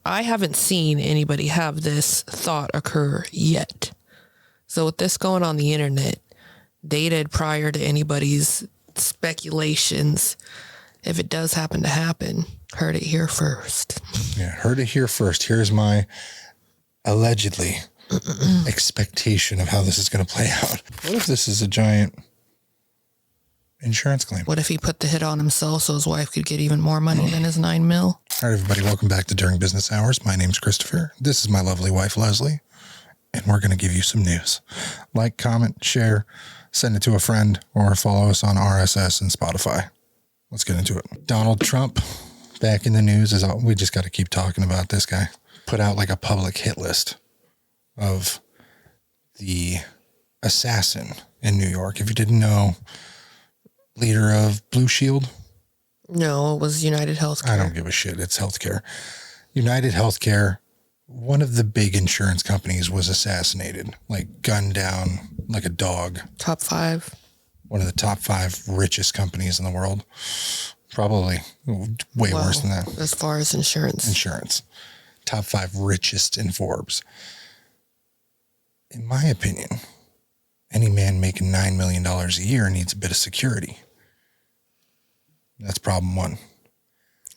I haven't seen anybody have this thought occur yet. So with this going on the internet, dated prior to anybody's speculations, if it does happen to happen, heard it here first. Yeah, heard it here first. Here's my allegedly expectation of how this is going to play out. What if this is a giant insurance claim? What if he put the hit on himself so his wife could get even more money than his $9 million? All right, everybody, welcome back to During Business Hours. My name's Christopher. This is my lovely wife, Leslie, and we're going to give you some news. Like, comment, share, send it to a friend, or follow us on RSS and Spotify. Let's get into it. Donald Trump, back in the news. We just got to keep talking about this guy. Put out like a public hit list of the assassin in New York. If you didn't know, leader of Blue Shield. No, it was United Healthcare. I don't give a shit. It's healthcare. United Healthcare, one of the big insurance companies, was assassinated, like gunned down like a dog. Top 5. One of the top 5 richest companies in the world. Probably way worse than that. As far as insurance. Insurance. Top 5 richest in Forbes. In my opinion, any man making $9 million a year needs a bit of security. That's problem 1.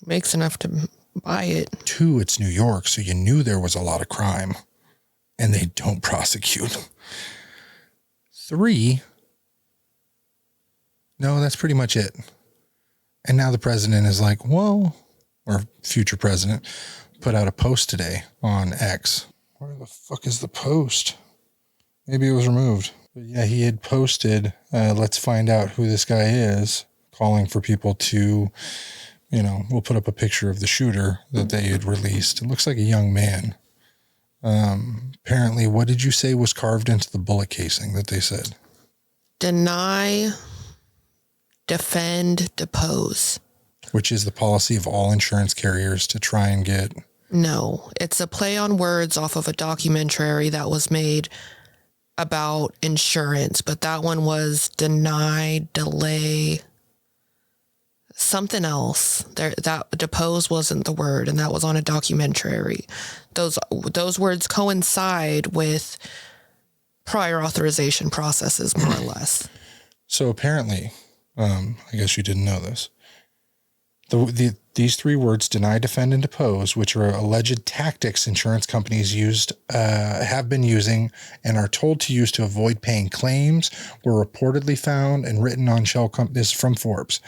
Makes enough to buy it. 2, it's New York, so you knew there was a lot of crime, and they don't prosecute. 3, no, that's pretty much it. And now the president is like, well, or future president, put out a post today on X. Where the fuck is the post? Maybe it was removed. But yeah, he had posted, let's find out who this guy is, calling for people to, we'll put up a picture of the shooter that they had released. It looks like a young man. Apparently, what did you say was carved into the bullet casing that they said? Deny, defend, depose. Which is the policy of all insurance carriers to try and get... No, it's a play on words off of a documentary that was made about insurance, but that one was deny, delay, something else. That depose wasn't the word, and that was on a documentary. Those words coincide with prior authorization processes, more or less. So apparently, I guess you didn't know this. These 3 words, deny, defend, and depose, which are alleged tactics insurance companies have been using and are told to use to avoid paying claims, were reportedly found and written on this is from Forbes.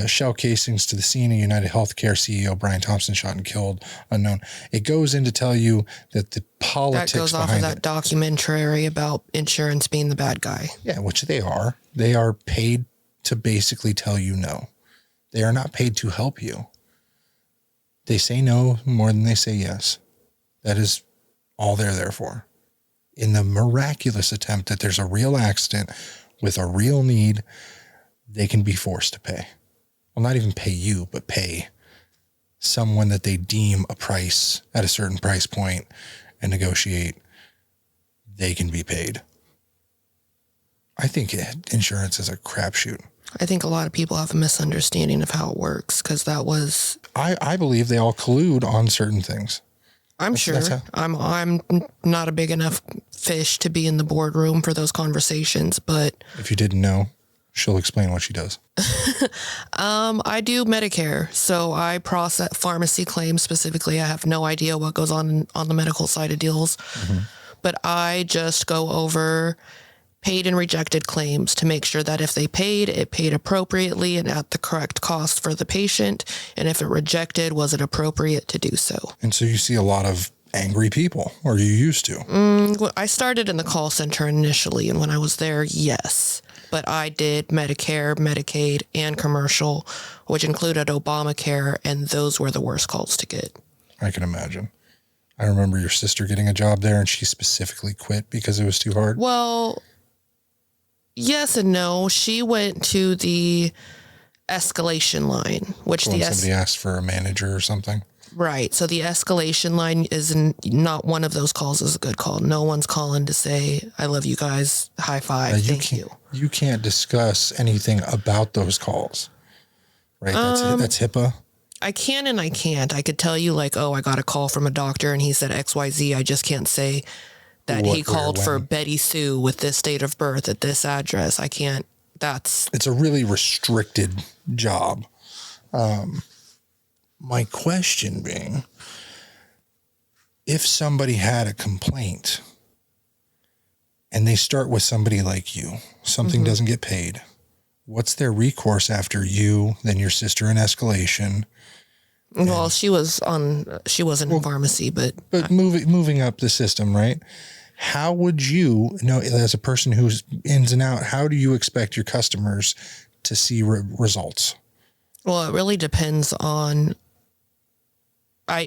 Shell casings to the scene of United Healthcare CEO Brian Thompson shot and killed, unknown. It goes in to tell you that the politics that goes off of that documentary about insurance being the bad guy. Yeah, which they are. They are paid to basically tell you no. They are not paid to help you. They say no more than they say yes. That is all they're there for. In the miraculous attempt that there's a real accident with a real need, they can be forced to pay. Well, not even pay you, but pay someone that they deem a price at a certain price point and negotiate. They can be paid. I think insurance is a crapshoot. I think a lot of people have a misunderstanding of how it works, because that was... I believe they all collude on certain things. I'm sure. I'm not a big enough fish to be in the boardroom for those conversations, but... If you didn't know, she'll explain what she does. I do Medicare, so I process pharmacy claims specifically. I have no idea what goes on the medical side of deals, but I just go over paid and rejected claims to make sure that if they paid, it paid appropriately and at the correct cost for the patient. And if it rejected, was it appropriate to do so? And so you see a lot of angry people, or you used to? I started in the call center initially, and when I was there, yes. But I did Medicare, Medicaid, and commercial, which included Obamacare, and those were the worst calls to get. I can imagine. I remember your sister getting a job there, and she specifically quit because it was too hard. Well... yes and no. She went to the escalation line, which somebody asked for a manager or something. Right. So the escalation line is not one of those calls is a good call. No one's calling to say, I love you guys. High five. Thank you. You can't discuss anything about those calls, right? That's HIPAA. I can and I can't. I could tell you like, oh, I got a call from a doctor and he said XYZ. I just can't say that What, he where, called for when. Betty Sue with this date of birth at this address. I can't. It's a really restricted job. My question being, if somebody had a complaint and they start with somebody like you, something doesn't get paid, what's their recourse after you, then your sister in escalation? Well, she wasn't in pharmacy, but moving up the system, right? How would you know, as a person who's ins and out, how do you expect your customers to see results? well, it really depends on.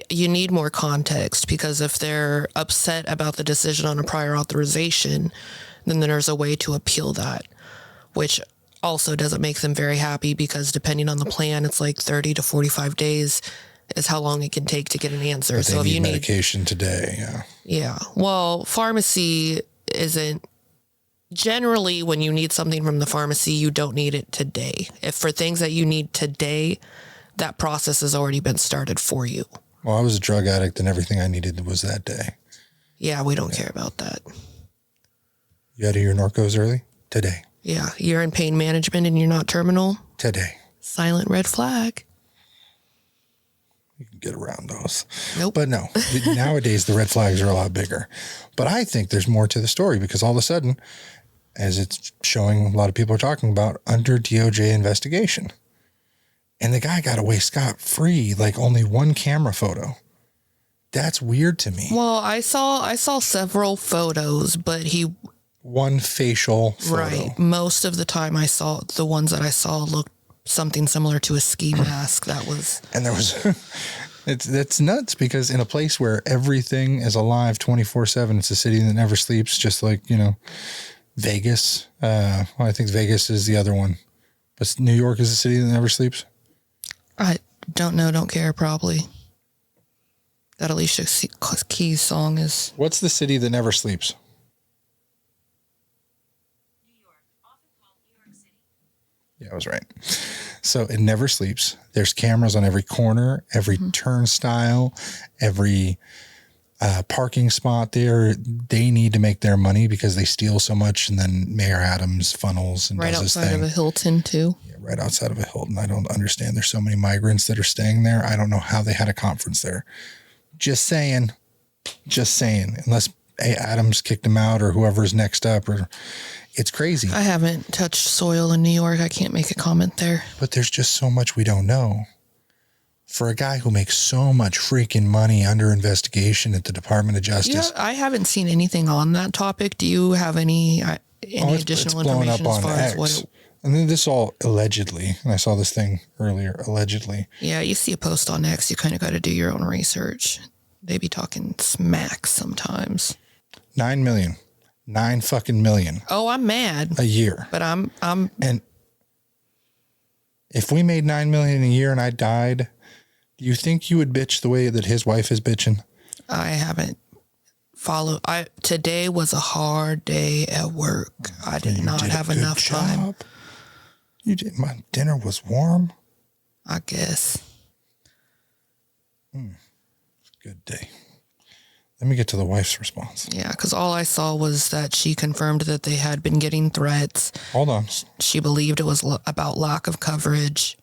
You need more context because if they're upset about the decision on a prior authorization, then there's a way to appeal that, which also doesn't make them very happy because depending on the plan, it's like 30 to 45 days is how long it can take to get an answer. But they So if need you medication today, yeah. Yeah. Well, pharmacy isn't generally when you need something from the pharmacy, you don't need it today. If for things that you need today, that process has already been started for you. Well, I was a drug addict and everything I needed was that day. Yeah, we don't care about that. You out of your Norcos early? Today. Yeah, you're in pain management and you're not terminal. Today. Silent red flag. You can get around those. Nope. But no, nowadays the red flags are a lot bigger. But I think there's more to the story because all of a sudden, as it's showing, a lot of people are talking about under DOJ investigation. And the guy got away scot-free, like only one camera photo. That's weird to me. Well, I saw several photos, but one facial photo. Right. Most of the time the ones that I saw looked something similar to a ski mask. That was. And there was, it's nuts because in a place where everything is alive 24/7, it's a city that never sleeps, just like, Vegas. Well, I think Vegas is the other one, but New York is a city that never sleeps. I don't know, don't care, probably. That Alicia Keys song is... What's the city that never sleeps? New York, often called New York City. Yeah, I was right. So it never sleeps. There's cameras on every corner, every turnstile, every parking spot there. They need to make their money because they steal so much. And then Mayor Adams funnels and right does his outside thing. of a Hilton, too. Yeah, right outside of a Hilton. I don't understand. There's so many migrants that are staying there. I don't know how they had a conference there. Just saying. Unless Adams kicked him out or whoever's next up, or it's crazy. I haven't touched soil in New York. I can't make a comment there. But there's just so much we don't know. For a guy who makes so much freaking money under investigation at the Department of Justice. I haven't seen anything on that topic. Do you have any additional information as far as what it... And then this all allegedly, and I saw this thing earlier, allegedly. Yeah, you see a post on X, you kind of got to do your own research. They be talking smack sometimes. 9 million. 9 fucking million. Oh, I'm mad. A year. But I'm And if we made 9 million a year and I died, do you think you would bitch the way that his wife is bitching? I haven't followed. Today was a hard day at work. I did not have enough time. You did. My dinner was warm. I guess. Good day. Let me get to the wife's response. Yeah, because all I saw was that she confirmed that they had been getting threats. Hold on. She believed it was about lack of coverage.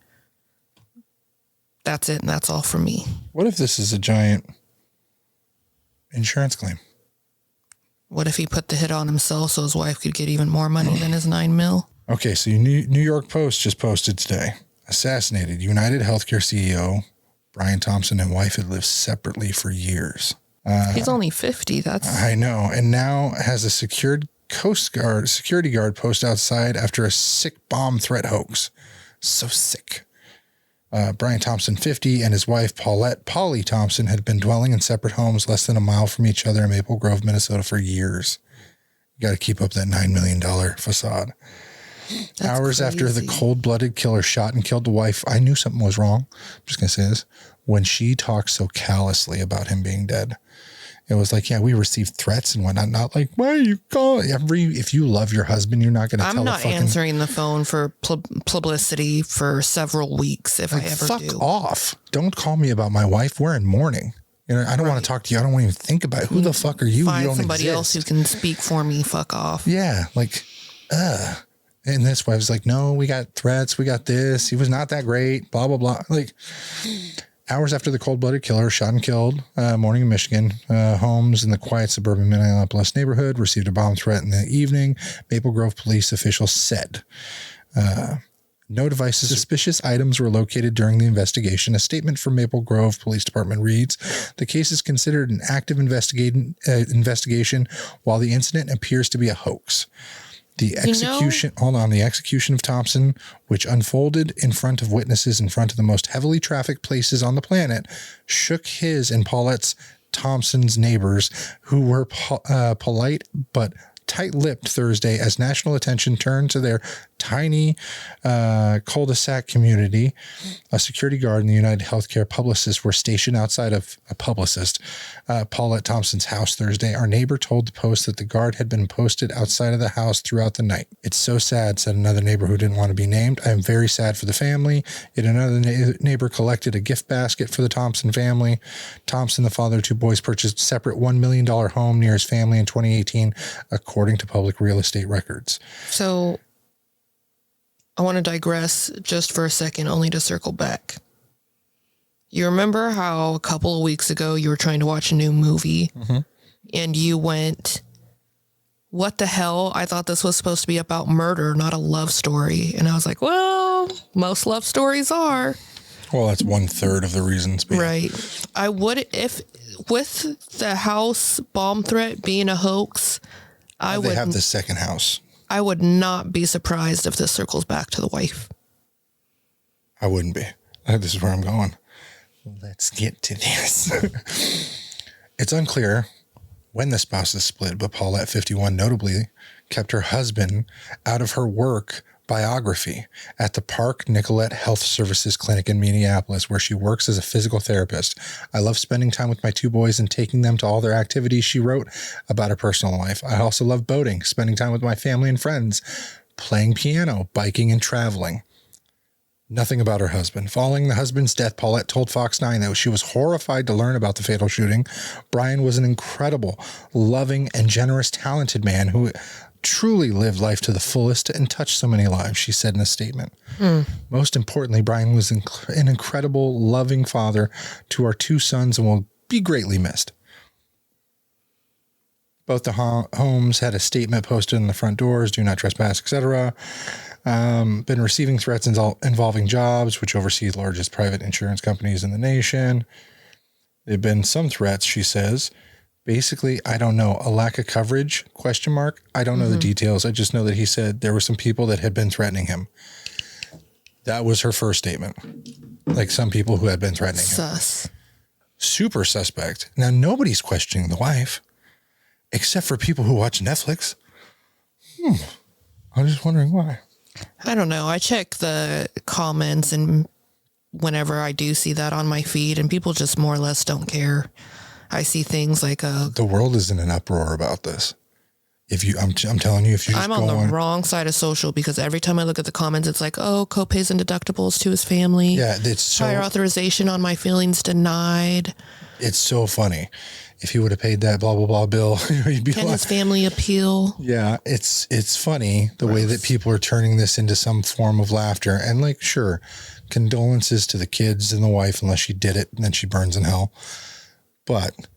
That's it, and that's all for me. What if this is a giant insurance claim? What if he put the hit on himself so his wife could get even more money than his $9 million? Okay, so New York Post just posted today. Assassinated United Healthcare CEO Brian Thompson and wife had lived separately for years. He's only 50. I know. And now has a secured security guard post outside after a sick bomb threat hoax. So sick. Brian Thompson, 50, and his wife, Polly Thompson, had been dwelling in separate homes less than a mile from each other in Maple Grove, Minnesota for years. You got to keep up that $9 million facade. That's Hours crazy. after the cold-blooded killer shot and killed the wife, I knew something was wrong. I'm just going to say this. When she talked so callously about him being dead. It was like, yeah, we received threats and whatnot. Not like, why are you calling? If you love your husband, you're not going to tell I'm not answering the phone for publicity for several weeks if I ever fuck do. off. Don't call me about my wife. We're in mourning. You know, I don't want to talk to you. I don't want to even think about it. Who the fuck are you? Find You don't somebody exist. else who can speak for me. Fuck off. Yeah, like, And this wife was like, no, we got threats. We got this. He was not that great. Blah, blah, blah. Like, hours after the cold-blooded killer shot and killed, morning in Michigan, homes in the quiet suburban Minneapolis neighborhood received a bomb threat in the evening. Maple Grove police officials said no devices, suspicious items were located during the investigation. A statement from Maple Grove Police Department reads, the case is considered an active investigation while the incident appears to be a hoax. The execution of Thompson, which unfolded in front of witnesses in front of the most heavily trafficked places on the planet, shook his and Paulette's Thompson's neighbors, who were polite but tight-lipped Thursday as national attention turned to their tiny cul-de-sac community. A security guard and the United Healthcare publicists were stationed outside of Paulette Thompson's house Thursday. Our neighbor told the Post that the guard had been posted outside of the house throughout the night. It's so sad, said another neighbor who didn't want to be named. I am very sad for the family. Yet another neighbor collected a gift basket for the Thompson family. Thompson, the father of two boys, purchased a separate $1 million home near his family in 2018, according to public real estate records. So I want to digress just for a second, only to circle back. You remember how a couple of weeks ago you were trying to watch a new movie and you went, what the hell? I thought this was supposed to be about murder, not a love story. And I was like, well, most love stories are. Well, that's 1/3 of the reasons. Right. I would, if with the house bomb threat being a hoax, I would have the second house. I would not be surprised if this circles back to the wife. I wouldn't be. This is where I'm going. Let's get to this. It's unclear when the spouses split, but Paulette, 51, notably kept her husband out of her work biography at the Park Nicollet Health Services Clinic in Minneapolis, where she works as a physical therapist. I love spending time with my two boys and taking them to all their activities, she wrote about her personal life. I also love boating, spending time with my family and friends, playing piano, biking, and traveling. Nothing about her husband. Following the husband's death, Paulette told Fox 9 that she was horrified to learn about the fatal shooting. Brian was an incredible, loving, and generous, talented man who truly lived life to the fullest and touched so many lives, she said in a statement. Most importantly, Brian was an incredible, loving father to our two sons and will be greatly missed. Both the homes had a statement posted on the front doors, do not trespass, etc. Been receiving threats involving jobs, which oversee the largest private insurance companies in the nation. There have been some threats, she says. Basically, I don't know, a lack of coverage, ? I don't know the details. I just know that he said there were some people that had been threatening him. That was her first statement. Like some people who had been threatening him. Sus. Super suspect. Now, nobody's questioning the wife, except for people who watch Netflix. I'm just wondering why. I don't know. I check the comments and whenever I do see that on my feed and people just more or less don't care. I see things like the world is in an uproar about this. I'm telling you, if you just I'm on the wrong side of social because every time I look at the comments, it's like, oh, copays and deductibles to his family. Yeah, it's so prior authorization on my feelings denied. It's so funny. If he would have paid that blah blah blah bill, he'd be Can his family appeal? Yeah, it's funny the way that people are turning this into some form of laughter. And like, sure, condolences to the kids and the wife, unless she did it and then she burns in hell. But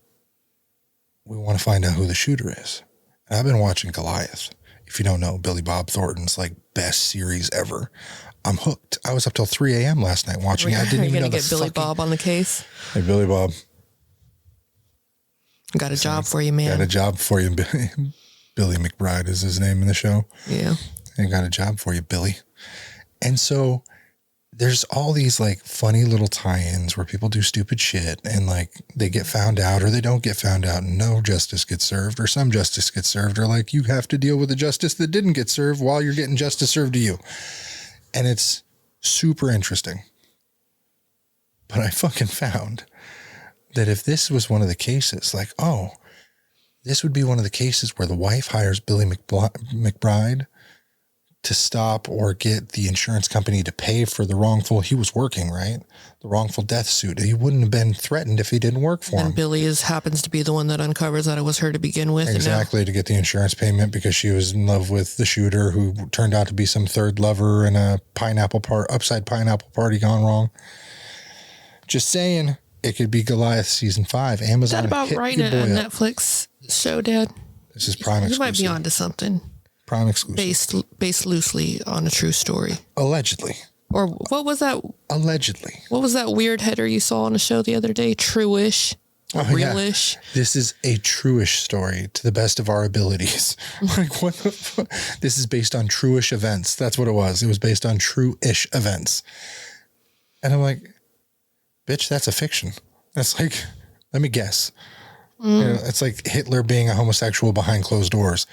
we want to find out who the shooter is. And I've been watching Goliath. If you don't know, Billy Bob Thornton's like best series ever. I'm hooked. I was up till 3 a.m. last night watching it. I didn't even know get Billy Bob on the case. Hey, Billy Bob. Got a job for you, man. Got a job for you. Billy McBride is his name in the show. Yeah. I got a job for you, Billy. And so there's all these like funny little tie-ins where people do stupid shit and like they get found out or they don't get found out and no justice gets served or some justice gets served or like you have to deal with the justice that didn't get served while you're getting justice served to you. And it's super interesting. But I fucking found that if this was one of the cases, like, oh, This would be one of the cases where the wife hires Billy McBride to stop or get the insurance company to pay for the wrongful, he was working, right? The wrongful death suit. He wouldn't have been threatened if he didn't work for him. And Billy happens to be the one that uncovers that it was her to begin with. Exactly, to get the insurance payment because she was in love with the shooter who turned out to be some third lover in a upside pineapple party gone wrong. Just saying, it could be Goliath season 5. Amazon. Is that about writing a Netflix show, Dad? This is Prime exclusive. You might be onto something. Prime exclusive. Based loosely on a true story. Allegedly. Or what was that? Allegedly. What was that weird header you saw on the show the other day? True-ish? Real-ish? Yeah. This is a true-ish story to the best of our abilities. Like, what the fuck? This is based on true-ish events. That's what it was. It was based on true-ish events. And I'm like, bitch, that's a fiction. That's like, let me guess. You know, it's like Hitler being a homosexual behind closed doors.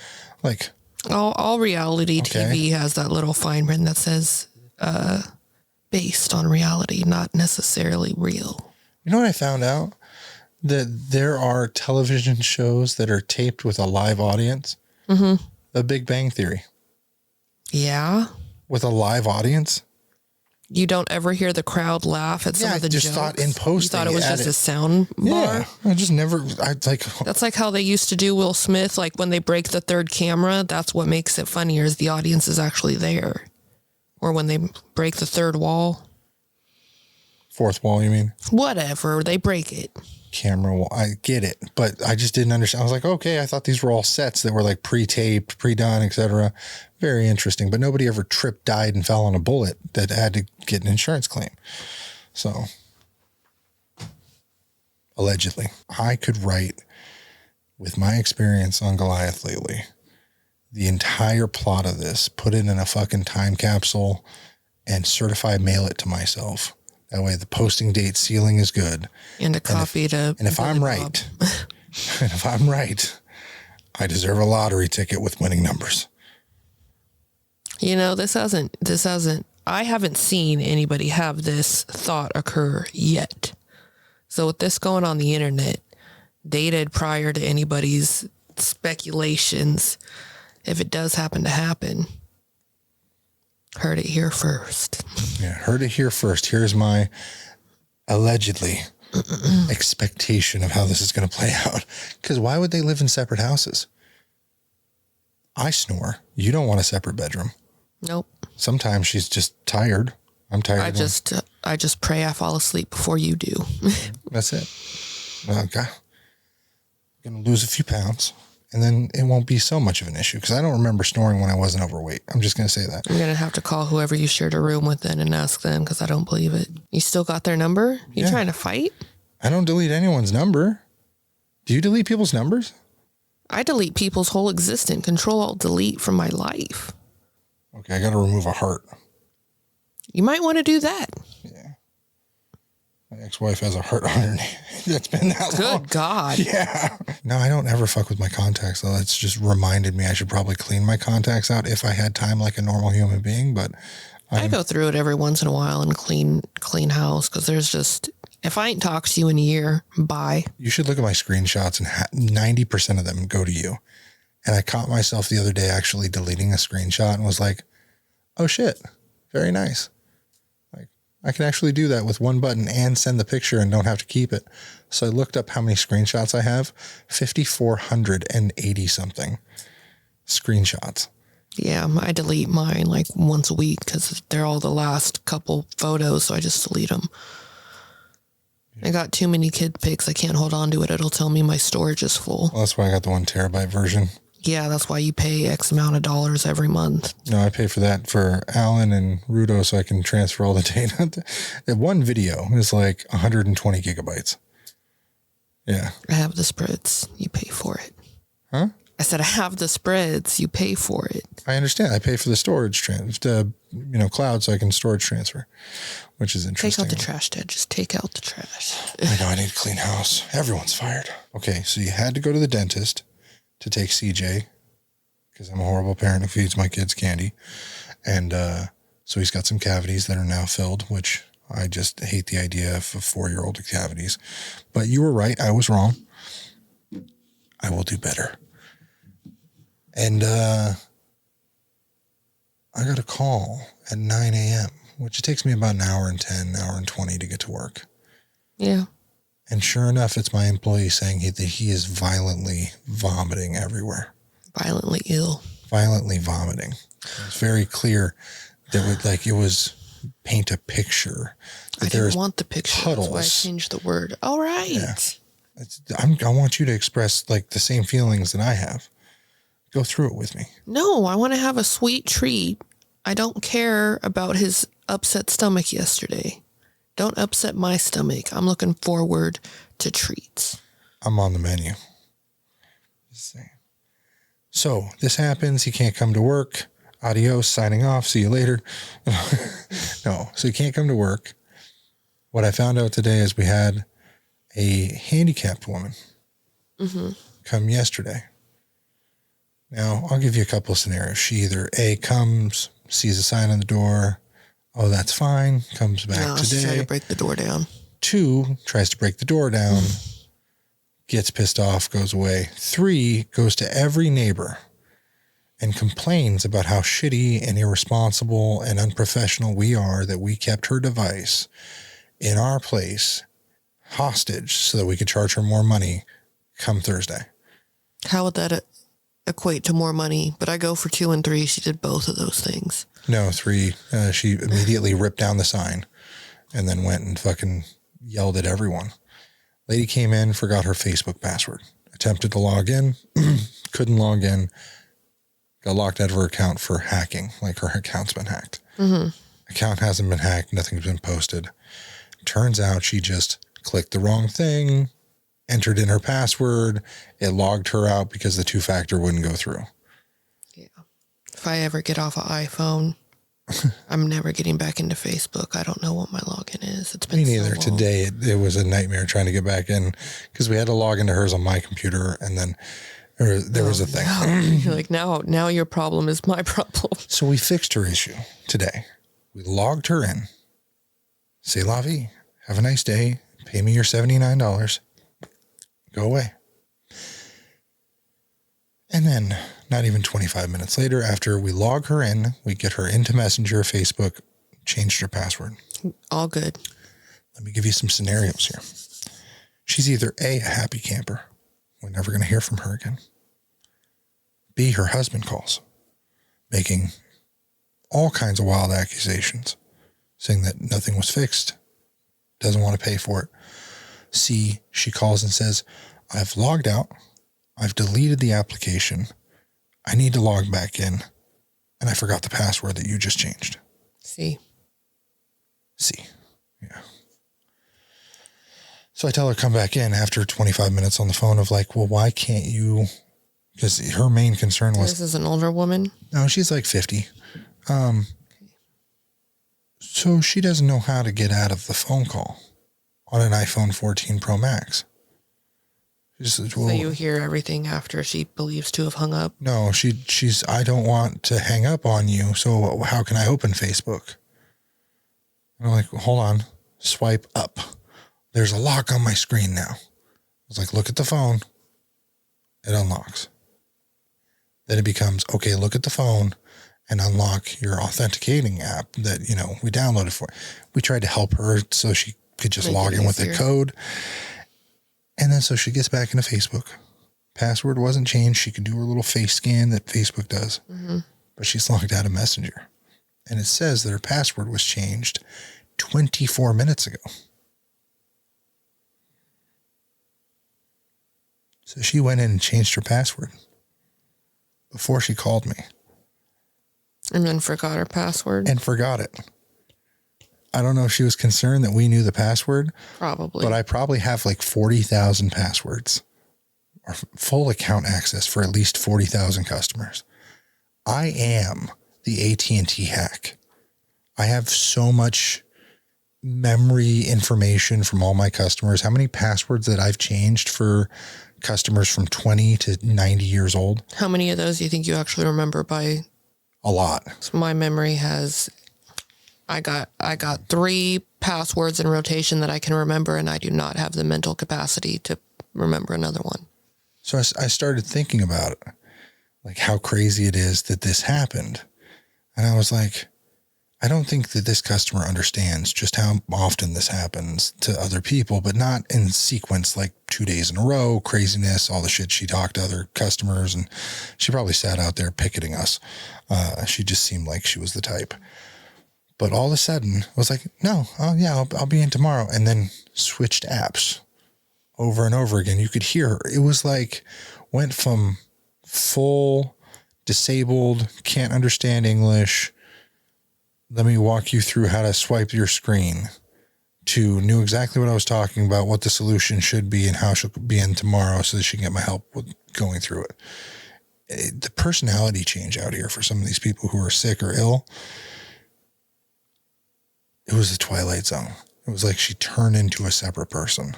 Like, all reality TV has that little fine print that says based on reality, not necessarily real. You know what I found out? That there are television shows that are taped with a live audience. Mm-hmm. The Big Bang Theory. Yeah. With a live audience. You don't ever hear the crowd laugh at some of the jokes. I just thought in post. You thought it was just a sound bar? Yeah, I just never, That's like how they used to do Will Smith, like when they break the third camera, that's what makes it funnier is the audience is actually there. Or when they break the third wall. Fourth wall, you mean? Whatever, they break it. Camera wall, I get it, but I just didn't understand. I was like, okay, I thought these were all sets that were like pre-taped, pre-done, etc. Very interesting, but nobody ever tripped, died, and fell on a bullet that had to get an insurance claim. So, allegedly, I could write, with my experience on Goliath lately, the entire plot of this, put it in a fucking time capsule, and certified mail it to myself. That way the posting date sealing is good. And a copy to... And if I'm right, I deserve a lottery ticket with winning numbers. You know, I haven't seen anybody have this thought occur yet. So with this going on the internet, dated prior to anybody's speculations, if it does happen to happen, heard it here first. Yeah, heard it here first. Here's my allegedly expectation of how this is going to play out. Because why would they live in separate houses? I snore. You don't want a separate bedroom. Nope. Sometimes she's just tired. I'm tired. I just pray I fall asleep before you do. That's it. Okay. I'm going to lose a few pounds. And then it won't be so much of an issue because I don't remember snoring when I wasn't overweight. I'm just going to say that. I'm going to have to call whoever you shared a room with then and ask them because I don't believe it. You still got their number? You trying to fight? I don't delete anyone's number. Do you delete people's numbers? I delete people's whole existence. Control-Alt-Delete from my life. Okay, I got to remove a heart. You might want to do that. Yeah. My ex-wife has a heart on her name. That's been that long. Good God. Yeah. No, I don't ever fuck with my contacts, though. That's just reminded me I should probably clean my contacts out if I had time like a normal human being. But I go through it every once in a while and clean house because there's just, if I ain't talked to you in a year, bye. You should look at my screenshots and 90% of them go to you. And I caught myself the other day actually deleting a screenshot and was like, oh shit, very nice. I can actually do that with one button and send the picture and don't have to keep it. So I looked up how many screenshots I have. 5,480 something screenshots. Yeah, I delete mine like once a week because they're all the last couple photos. So I just delete them. I got too many kid pics. I can't hold on to it. It'll tell me my storage is full. Well, that's why I got the 1 terabyte version. Yeah, that's why you pay X amount of dollars every month. No, I pay for that for Alan and Rudo so I can transfer all the data. That one video is like 120 gigabytes. Yeah. I have the spreads. You pay for it. Huh? I said I have the spreads. You pay for it. I understand. I pay for the storage cloud so I can storage transfer, which is interesting. Take out the trash, Dad. Just take out the trash. I know. I need a clean house. Everyone's fired. Okay, so you had to go to the dentist to take CJ because I'm a horrible parent who feeds my kids candy. And so he's got some cavities that are now filled, which I just hate the idea of 4-year-old cavities. But you were right. I was wrong. I will do better. And I got a call at 9 a.m., which it takes me about an hour and 10, hour and 20 to get to work. Yeah. And sure enough, it's my employee saying that he is violently vomiting everywhere. Violently ill. Violently vomiting. It's very clear that it was paint a picture. I didn't want the picture. Puddles. That's why I changed the word. All right. Yeah. I want you to express like the same feelings that I have. Go through it with me. No, I want to have a sweet treat. I don't care about his upset stomach yesterday. Don't upset my stomach. I'm looking forward to treats. I'm on the menu. Just saying. So this happens. He can't come to work. Adios, signing off. See you later. No, so he can't come to work. What I found out today is we had a handicapped woman come yesterday. Now, I'll give you a couple of scenarios. She either A, comes, sees a sign on the door. Oh, that's fine. Comes back today. She's trying to break the door down. 2, tries to break the door down, gets pissed off, goes away. 3, goes to every neighbor and complains about how shitty and irresponsible and unprofessional we are that we kept her device in our place hostage so that we could charge her more money come Thursday. How would that equate to more money? But I go for 2 and 3. She did both of those things. No, 3. She immediately ripped down the sign and then went and fucking yelled at everyone. Lady came in, forgot her Facebook password, attempted to log in, couldn't log in, got locked out of her account for hacking, like her account's been hacked. Account hasn't been hacked, nothing's been posted. Turns out she just clicked the wrong thing, entered in her password, it logged her out because the 2-factor wouldn't go through. Yeah. If I ever get off an iPhone, I'm never getting back into Facebook. I don't know what my login is. It's been Me neither. So long. Today it was a nightmare trying to get back in because we had to log into hers on my computer and then there was a thing. No. Like now your problem is my problem. So we fixed her issue today. We logged her in. C'est la vie. Have a nice day. Pay me your $79. Go away. And then not even 25 minutes later, after we log her in, we get her into Messenger, Facebook, changed her password. All good. Let me give you some scenarios here. She's either A, a happy camper. We're never going to hear from her again. B, her husband calls, making all kinds of wild accusations, saying that nothing was fixed, doesn't want to pay for it. C, she calls and says, I've logged out. I've deleted the application. I need to log back in. And I forgot the password that you just changed. C. Yeah. So I tell her come back in after 25 minutes on the phone of like, well, why can't you? Because her main concern was... This is an older woman? No, she's like 50. So she doesn't know how to get out of the phone call on an iPhone 14 Pro Max. So you hear everything after she believes to have hung up? No, she's, I don't want to hang up on you, so how can I open Facebook? And I'm like, hold on, swipe up. There's a lock on my screen now. I was like, look at the phone. It unlocks. Then it becomes, okay, look at the phone and unlock your authenticating app that, we downloaded for. We tried to help her so she could just log in with the code. And then so she gets back into Facebook. Password wasn't changed. She could do her little face scan that Facebook does. But she's logged out of Messenger. And it says that her password was changed 24 minutes ago. So she went in and changed her password before she called me. And then forgot her password? And forgot it. I don't know if she was concerned that we knew the password. Probably. But I probably have like 40,000 passwords or full account access for at least 40,000 customers. I am the AT&T hack. I have so much memory information from all my customers. How many passwords that I've changed for customers from 20 to 90 years old? How many of those do you think you actually remember by? A lot. So my memory has... I got 3 passwords in rotation that I can remember, and I do not have the mental capacity to remember another one. So I started thinking about it, like how crazy it is that this happened. And I was like, I don't think that this customer understands just how often this happens to other people, but not in sequence, like 2 days in a row, craziness, all the shit she talked to other customers. And she probably sat out there picketing us. She just seemed like she was the type. But all of a sudden, I was like, no, oh yeah, I'll be in tomorrow. And then switched apps over and over again. You could hear her. It was like, went from full disabled, can't understand English, let me walk you through how to swipe your screen, to knew exactly what I was talking about, what the solution should be and how she'll be in tomorrow so that she can get my help with going through it. The personality change out here for some of these people who are sick or ill, it was a Twilight Zone. It was like she turned into a separate person.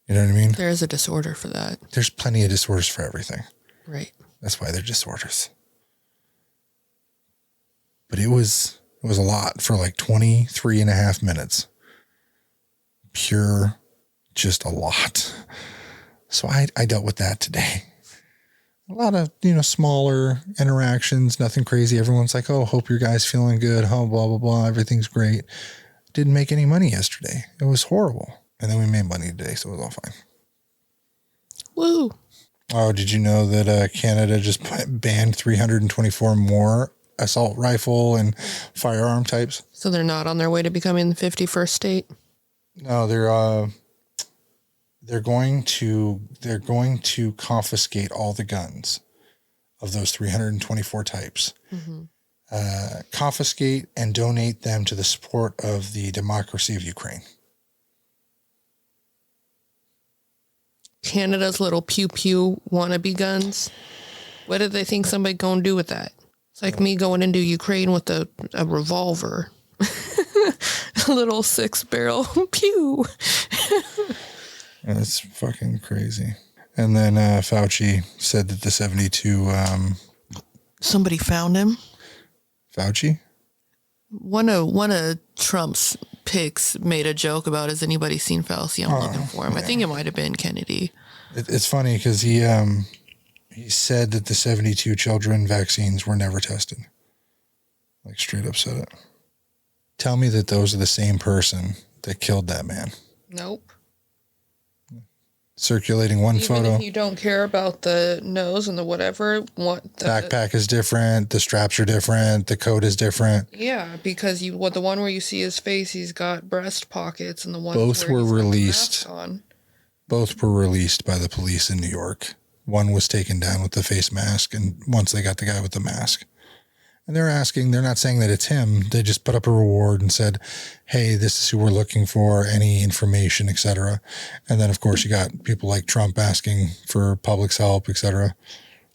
You know what I mean? There is a disorder for that. There's plenty of disorders for everything. Right. That's why they're disorders. But it was a lot for like 23 and a half minutes. Pure, just a lot. So I dealt with that today. A lot of, smaller interactions, nothing crazy. Everyone's like, oh, hope your guy's feeling good. Oh, blah, blah, blah. Everything's great. Didn't make any money yesterday. It was horrible. And then we made money today, so it was all fine. Woo. Oh, did you know that Canada just banned 324 more assault rifle and firearm types? So they're not on their way to becoming the 51st state? No, they're going to confiscate all the guns of those 324 types. Mm-hmm. Confiscate and donate them to the support of the democracy of Ukraine. Canada's little pew pew wannabe guns. What did they think somebody gonna do with that? It's like me going into Ukraine with a revolver. A little 6-barrel pew. That's fucking crazy. And then Fauci said that the 72... Somebody found him? Fauci? One of Trump's picks made a joke about, has anybody seen Fauci? I'm looking for him. Yeah. I think it might have been Kennedy. It's funny because he said that the 72 children vaccines were never tested. Like straight up said it. Tell me that those are the same person that killed that man. Nope. Circulating one Even photo. If you don't care about the nose and the whatever, backpack is different. The straps are different. The coat is different. Yeah, because the one where you see his face, he's got breast pockets, and the one both where were he's released. got the mask on. Both were released by the police in New York. One was taken down with the face mask, and once they got the guy with the mask. And they're not saying that it's him. They just put up a reward and said, hey, this is who we're looking for, any information, etc. And then, of course, you got people like Trump asking for public's help, etc.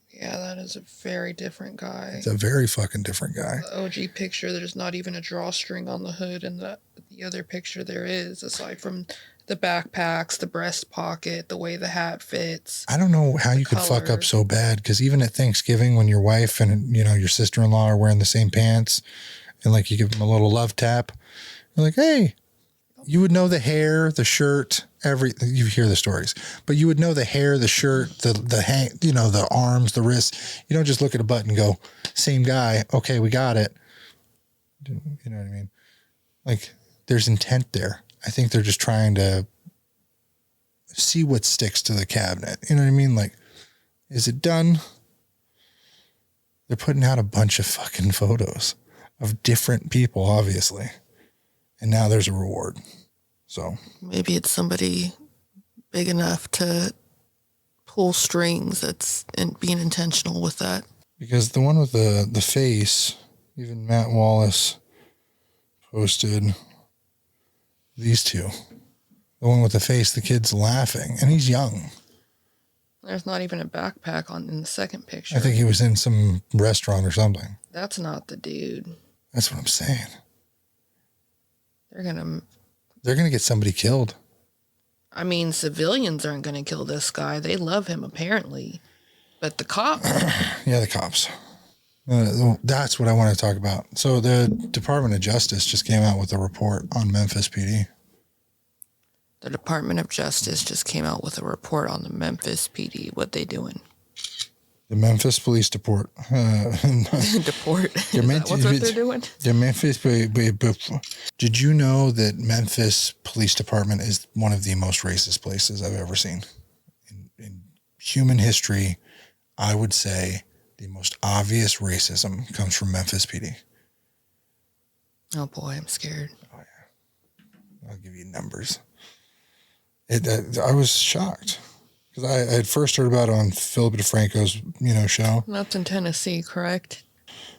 Yeah, that is a very different guy. It's a very fucking different guy. The OG picture, there's not even a drawstring on the hood, and the other picture there is, aside from the backpacks, the breast pocket, the way the hat fits. I don't know how you could fuck up so bad, because even at Thanksgiving when your wife and your sister-in-law are wearing the same pants and like you give them a little love tap, you're like, hey, you would know the hair, the shirt, you hear the stories, but you would know the hair, the shirt, the arms, the wrists. You don't just look at a button and go, same guy. Okay, we got it. You know what I mean? Like there's intent there. I think they're just trying to see what sticks to the cabinet. You know what I mean? Like, is it done? They're putting out a bunch of fucking photos of different people, obviously. And now there's a reward. So maybe it's somebody big enough to pull strings that's being intentional with that. Because the one with the face, even Matt Wallace posted these two. The one with the face, the kid's laughing, and he's young. There's not even a backpack in the second picture. I think he was in some restaurant or something. That's not the dude. That's what I'm saying. They're gonna get somebody killed. I mean, civilians aren't gonna kill this guy. They love him, apparently. But the cops. Yeah, the cops. That's what I want to talk about. So the Department of Justice just came out with a report on Memphis PD. The Department of Justice just came out with a report on the Memphis PD. What they doing? The Memphis Police Deport. Deport. Is that what they're doing? The Memphis. Did you know that Memphis Police Department is one of the most racist places I've ever seen in human history? I would say the most obvious racism comes from Memphis PD. Oh boy, I'm scared. Oh yeah, I'll give you numbers. I was shocked. Because I had first heard about it on Philip DeFranco's, show. That's in Tennessee, correct?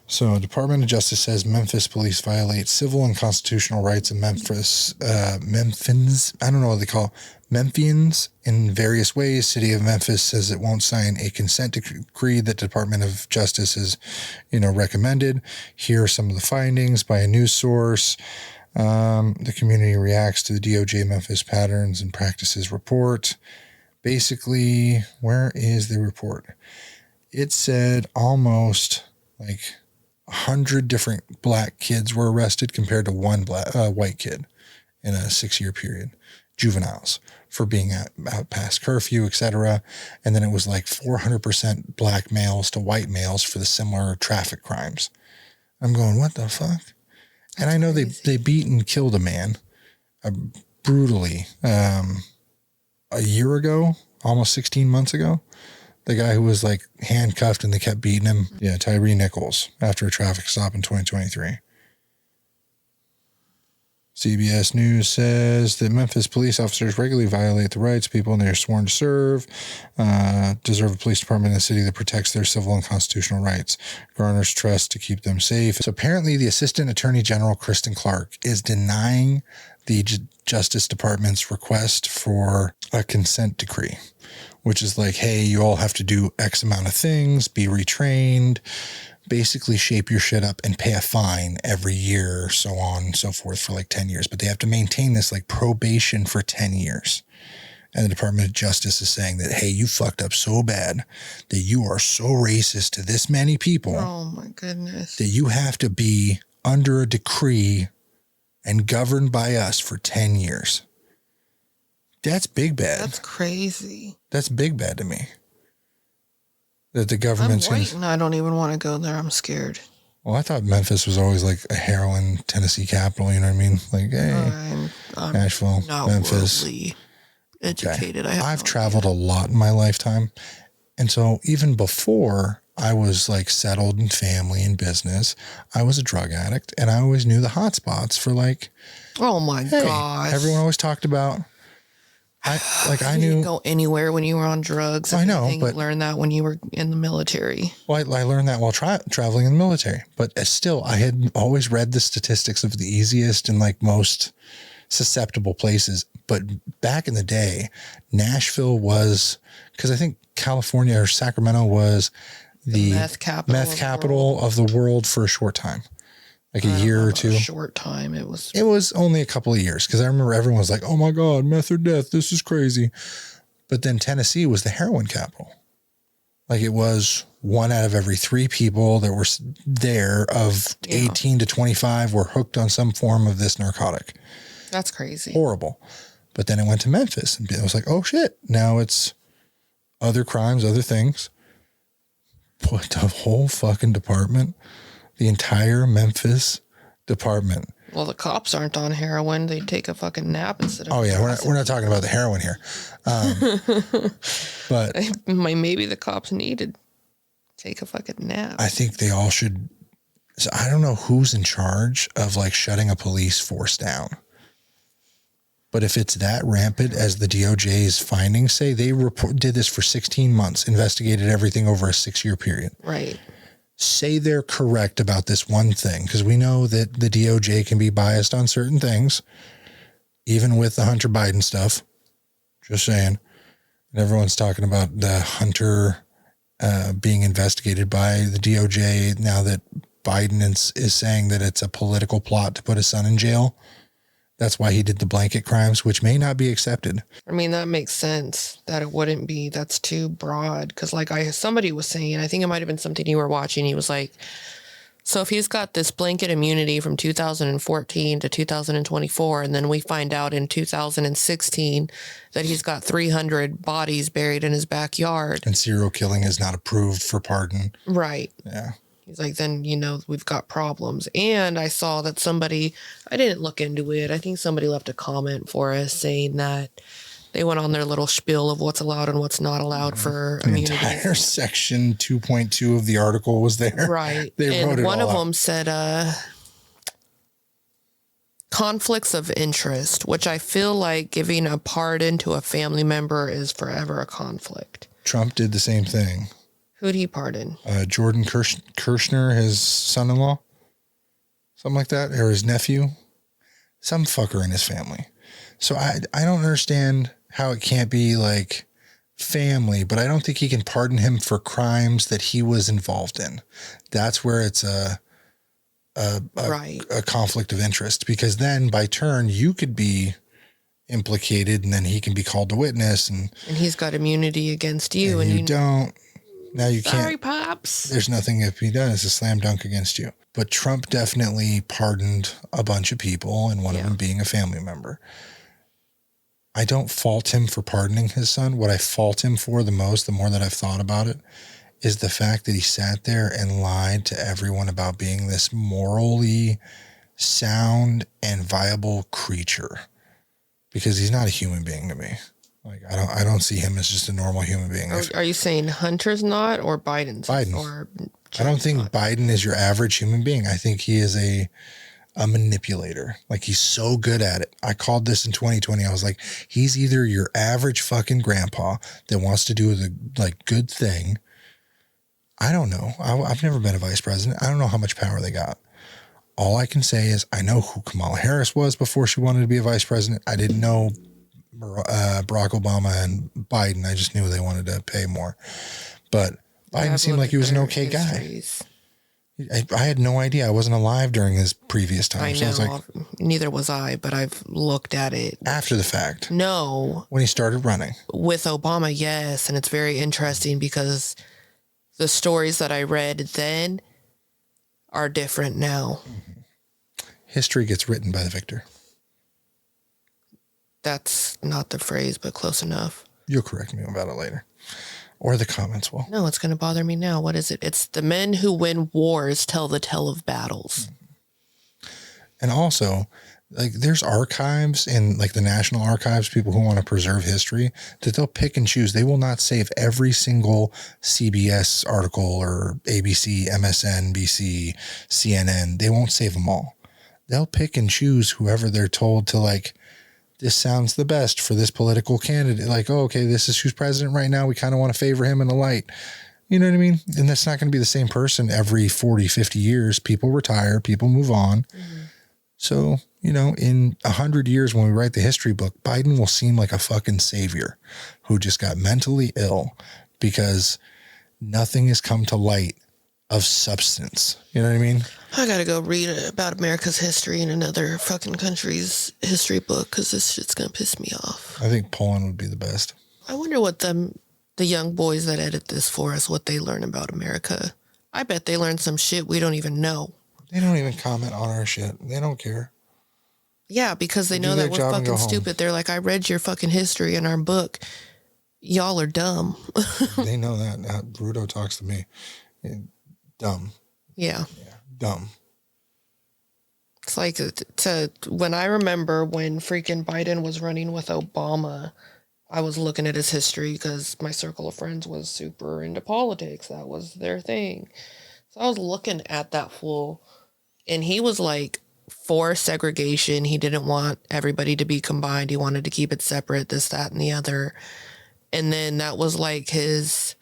So, Department of Justice says Memphis police violate civil and constitutional rights of Memphis, Memphians, I don't know what they call Memphians in various ways. City of Memphis says it won't sign a consent decree that Department of Justice has, recommended. Here are some of the findings by a news source. The community reacts to the DOJ Memphis patterns and practices report. Basically, where is the report? It said almost like 100 different black kids were arrested compared to one white kid in a 6-year period. Juveniles for being out past curfew, etc. And then it was like 400% black males to white males for the similar traffic crimes. I'm going, what the fuck? And I know they beat and killed a man brutally. A year ago, almost 16 months ago, the guy who was like handcuffed and they kept beating him. Yeah, Tyree Nichols after a traffic stop in 2023. CBS News says that Memphis police officers regularly violate the rights of people and they are sworn to serve, deserve a police department in the city that protects their civil and constitutional rights, garners trust to keep them safe. So apparently the Assistant Attorney General, Kristen Clark, is denying the Justice Department's request for a consent decree, which is like, hey, you all have to do X amount of things, be retrained, basically shape your shit up and pay a fine every year, so on and so forth for like 10 years. But they have to maintain this like probation for 10 years. And the Department of Justice is saying that, hey, you fucked up so bad that you are so racist to this many people. Oh my goodness. That you have to be under a decree and governed by us for 10 years. That's big bad. That's crazy. That's big bad to me. That the government's... I'm waiting. I don't even want to go there. I'm scared. Well, I thought Memphis was always like a heroin Tennessee capital, you know what I mean? Like, hey, I'm Nashville, not Memphis. worldly educated. Okay. I've no traveled a lot in my lifetime. And so even before I was like settled in family and business, I was a drug addict and I always knew the hot spots for like, oh my gosh. Everyone always talked about, I You knew. didn't go anywhere when you were on drugs. I know, but you learned that when you were in the military. Well, I learned that while traveling in the military, but still, I had always read the statistics of the easiest and like most susceptible places. But back in the day, Nashville was, because I think California or Sacramento was the meth capital of the world for a short time. Like a year or two. A short time. It was only a couple of years because I remember everyone was like, oh my God, meth or death. This is crazy. But then Tennessee was the heroin capital. Like it was 1 out of every 3 people that were there of 18 to 25 were hooked on some form of this narcotic. That's crazy. Horrible. But then it went to Memphis and it was like, oh shit. Now it's other crimes, other things. But the whole fucking department, the entire Memphis department. Well, the cops aren't on heroin. They take a fucking nap instead of... Oh, yeah. We're not talking about the heroin here. But... Maybe the cops need to take a fucking nap. I think they all should... So I don't know who's in charge of, like, shutting a police force down. But if it's that rampant as the DOJ's findings say, they did this for 16 months, investigated everything over a 6-year period. Right. Say they're correct about this one thing, because we know that the DOJ can be biased on certain things, even with the Hunter Biden stuff. Just saying. And everyone's talking about the Hunter being investigated by the DOJ now that Biden is saying that it's a political plot to put his son in jail. That's why he did the blanket crimes, which may not be accepted. I mean, that makes sense that it wouldn't be. That's too broad. Because like somebody was saying, I think it might have been something you were watching. He was like, So if he's got this blanket immunity from 2014 to 2024, and then we find out in 2016 that he's got 300 bodies buried in his backyard. And serial killing is not approved for pardon. Right. Yeah. He's like, then, we've got problems. And I saw that somebody, I didn't look into it. I think somebody left a comment for us saying that they went on their little spiel of what's allowed and what's not allowed for The immunity. entire section 2.2 of the article was there. Right. They wrote it one all of out. them said conflicts of interest, which I feel like giving a pardon to a family member is forever a conflict. Trump did the same thing. Who'd he pardon? Jordan Kirshner, his son-in-law, something like that, or his nephew, some fucker in his family. So I don't understand how it can't be like family, but I don't think he can pardon him for crimes that he was involved in. That's where it's a conflict of interest, because then by turn you could be implicated and then he can be called to witness and he's got immunity against you and you don't. Now you can't. Sorry, Pops. There's nothing if he does. It's a slam dunk against you. But Trump definitely pardoned a bunch of people, and one of them being a family member. I don't fault him for pardoning his son. What I fault him for the most, the more that I've thought about it, is the fact that he sat there and lied to everyone about being this morally sound and viable creature. Because he's not a human being to me. Like I don't see him as just a normal human being. Are you saying Hunter's not or Biden's? Biden. Or I don't think Biden is your average human being. I think he is a manipulator. Like he's so good at it. I called this in 2020. I was like, he's either your average fucking grandpa that wants to do the good thing. I don't know. I've never been a vice president. I don't know how much power they got. All I can say is I know who Kamala Harris was before she wanted to be a vice president. I didn't know Barack Obama and Biden. I just knew they wanted to pay more. But Biden seemed like he was an okay guy. I had no idea. I wasn't alive during his previous time. I know. So I was like, neither was I, but I've looked at it. After the fact. No. When he started running. With Obama, yes. And it's very interesting because the stories that I read then are different now. History gets written by the victor. That's not the phrase, but close enough. You'll correct me about it later. Or the comments will. No, it's going to bother me now. What is it? It's the men who win wars tell the tale of battles. And also, like, there's archives in like the National Archives, people who want to preserve history, that they'll pick and choose. They will not save every single CBS article or ABC, MSNBC, CNN. They won't save them all. They'll pick and choose whoever they're told to, like, this sounds the best for this political candidate. Like, oh, okay, this is who's president right now. We kind of want to favor him in the light. You know what I mean? And that's not going to be the same person every 40, 50 years. People retire, people move on. Mm-hmm. So, in 100 years when we write the history book, Biden will seem like a fucking savior who just got mentally ill because nothing has come to light of substance. You know what I mean? I gotta go read about America's history in another fucking country's history book because this shit's gonna piss me off. I think Poland would be the best. I wonder what the young boys that edit this for us, what they learn about America. I bet they learn some shit we don't even know. They don't even comment on our shit. They don't care. Yeah, because they know that we're fucking stupid. They're like, I read your fucking history in our book. Y'all are dumb. They know that. Now, Bruto talks to me. Dumb. Yeah. Dumb. It's like when I remember when freaking Biden was running with Obama, I was looking at his history because my circle of friends was super into politics. That was their thing. So I was looking at that fool, and he was like for segregation. He didn't want everybody to be combined. He wanted to keep it separate, this, that, and the other. And then that was like his...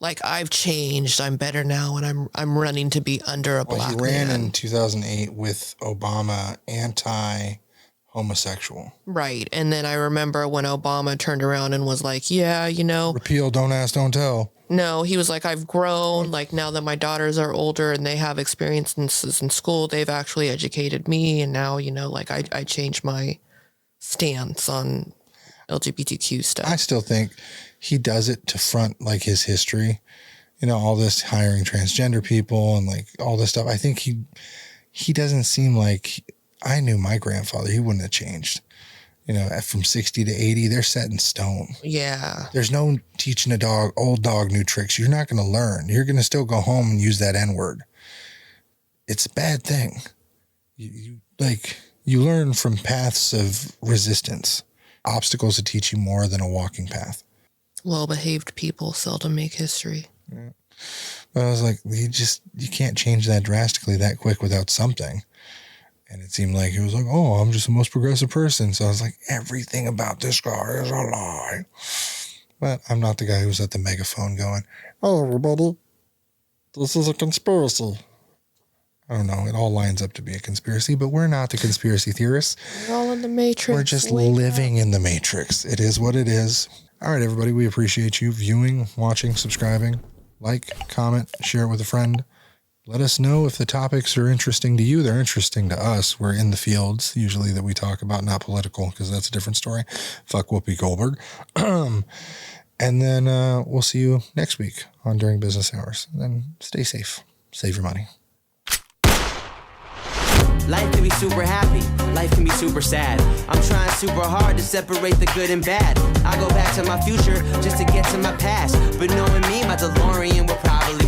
Like, I've changed. I'm better now, and I'm running to be under a black man. He ran in 2008 with Obama, anti-homosexual. Right. And then I remember when Obama turned around and was like, yeah, repeal, don't ask, don't tell. No, he was like, I've grown. Like, now that my daughters are older and they have experiences in school, they've actually educated me. And now, like, I changed my stance on LGBTQ stuff. I still think he does it to front like his history all this hiring transgender people and like all this stuff. I think he doesn't seem like, I knew my grandfather, he wouldn't have changed. From 60 to 80, they're set in stone. Yeah. There's no teaching old dog new tricks. You're not going to learn. You're going to still go home and use that N-word. It's a bad thing. You learn from paths of resistance. Obstacles that teach you more than a walking path. Well-behaved people seldom make history. Yeah. But I was like, you can't change that drastically that quick without something. And it seemed like he was like, oh, I'm just the most progressive person. So I was like, everything about this guy is a lie. But I'm not the guy who was at the megaphone going, oh, everybody, this is a conspiracy. I don't know. It all lines up to be a conspiracy, but we're not the conspiracy theorists. We're all in the Matrix. We're just living in the Matrix. It is what it is. All right, everybody, we appreciate you viewing, watching, subscribing. Like, comment, share it with a friend. Let us know if the topics are interesting to you. They're interesting to us. We're in the fields, usually, that we talk about, not political, because that's a different story. Fuck Whoopi Goldberg. And then we'll see you next week on During Business Hours. And then stay safe. Save your money. Life can be super happy, life can be super sad. I'm trying super hard to separate the good and bad. I go back to my future just to get to my past. But knowing me, my DeLorean will probably